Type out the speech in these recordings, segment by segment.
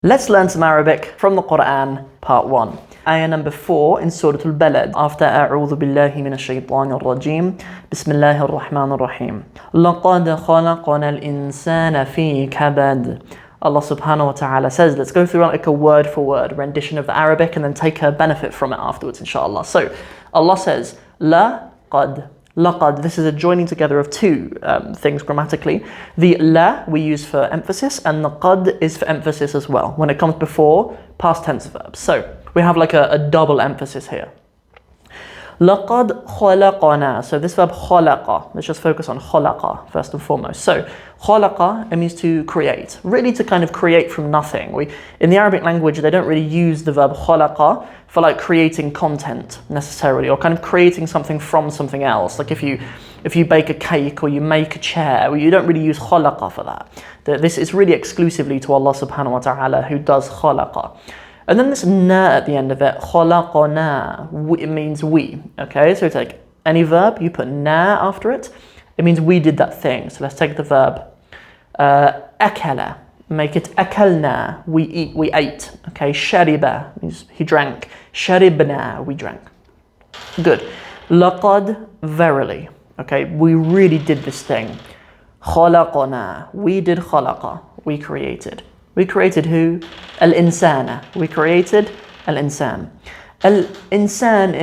Let's learn some Arabic from the Qur'an, part 1. Ayah number 4 in Surat al-Balad. After أعوذ بالله من الشيطان الرجيم بسم الله الرحمن الرحيم لقد خلقنا الإنسان في كبد. Allah subhanahu wa ta'ala says, let's go through like a word for word rendition of the Arabic and then take a benefit from it afterwards, inshallah. So Allah says, laqad. Laqad, this is a joining together of two things grammatically. The la we use for emphasis and the qad is for emphasis as well when it comes before past tense verbs. So we have like a double emphasis here. Laqad khalaqana. So this verb khalaqa, let's just focus on khalaqa first and foremost. So khalaqa, it means to create, really to kind of create from nothing. In the Arabic language, they don't really use the verb khalaqa for like creating content necessarily, or kind of creating something from something else. Like if you bake a cake or you make a chair, you don't really use khalaqa for that. This is really exclusively to Allah subhanahu wa ta'ala who does khalaqa. And then this na at the end of it, khalaqana, it means we. Okay, so it's like any verb, you put na after it, it means we did that thing. So let's take the verb akala, make it akalna, we eat, we ate. Okay, shariba means he drank, sharibna, we drank. Good. Laqad, verily. Okay, we really did this thing. Khalaqana, we did khalaqa, we created. We created who? Al-insana. We created al-insan. Al-insan,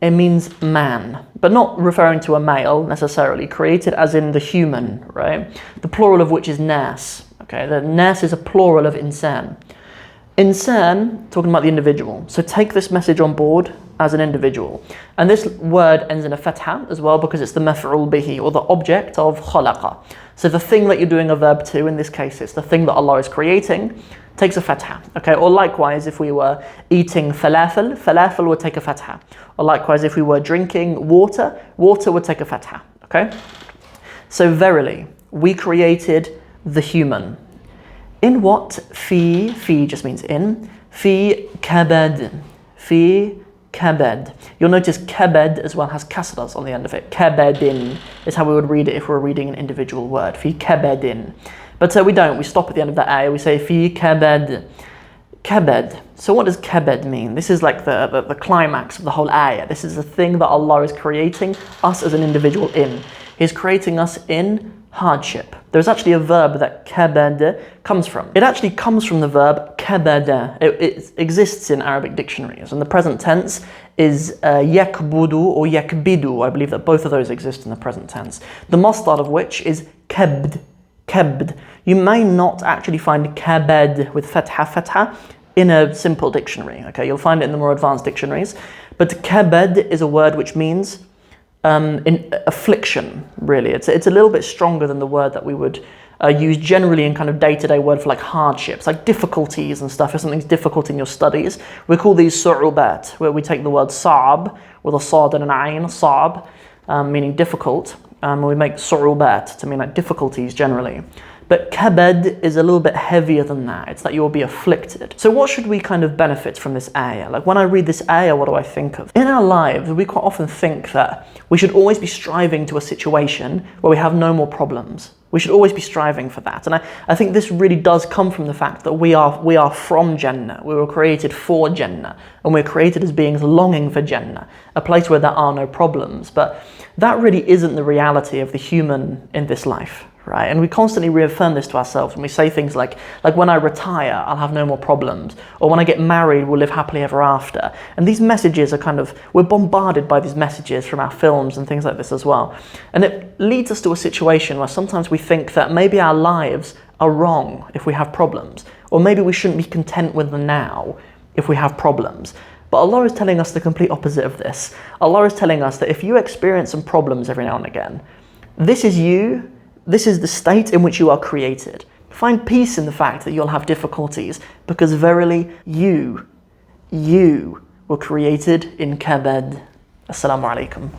it means man, but not referring to a male necessarily. Created as in the human, right? The plural of which is nas. Okay, the nas is a plural of insan. Insan, talking about the individual. So take this message on board as an individual. And this word ends in a fatha as well because it's the maf'ul bihi, or the object of khalaqa. So the thing that you're doing a verb to, in this case it's the thing that Allah is creating, takes a fatha. Okay, or likewise if we were eating falafel, falafel would take a fatha. Or likewise if we were drinking water, water would take a fatha. Okay? So verily, we created the human. In what? Fi just means in. Fi kabad. Fi kabad. You'll notice kabad as well has kasras on the end of it. Kabadin is how we would read it if we were reading an individual word. Fi kabadin. But we don't. We stop at the end of the ayah. We say fi kabad. Kabad. So what does kabad mean? This is like the climax of the whole ayah. This is the thing that Allah is creating us as an individual in. He's creating us in hardship. There's actually a verb that kabad comes from. It actually comes from the verb kabada. It exists in Arabic dictionaries, and the present tense is yakbudu or yakbidu. I believe that both of those exist in the present tense. The masdar of which is kabd. Kabd. You may not actually find kabad with fatha in a simple dictionary. Okay, you'll find it in the more advanced dictionaries. But kabad is a word which means in affliction, really. It's a little bit stronger than the word that we would use generally in kind of day-to-day word for like hardships, like difficulties and stuff. If something's difficult in your studies, we call these su'ubat, where we take the word sa'ab with a sad and an ayn, sa'ab, meaning difficult, and we make su'ubat to mean like difficulties generally. But kabad is a little bit heavier than that. It's that you will be afflicted. So what should we kind of benefit from this ayah? Like when I read this ayah, what do I think of? In our lives, we quite often think that we should always be striving to a situation where we have no more problems. We should always be striving for that. And I think this really does come from the fact that we are from Jannah. We were created for Jannah. And we're created as beings longing for Jannah, a place where there are no problems. But that really isn't the reality of the human in this life. Right? And we constantly reaffirm this to ourselves when we say things like when I retire, I'll have no more problems, or when I get married, we'll live happily ever after. And these messages are we're bombarded by these messages from our films and things like this as well. And it leads us to a situation where sometimes we think that maybe our lives are wrong if we have problems, or maybe we shouldn't be content with the now if we have problems. But Allah is telling us the complete opposite of this. Allah is telling us that if you experience some problems every now and again, this is you. This is the state in which you are created. Find peace in the fact that you'll have difficulties, because verily you were created in kabad. Assalamu alaikum.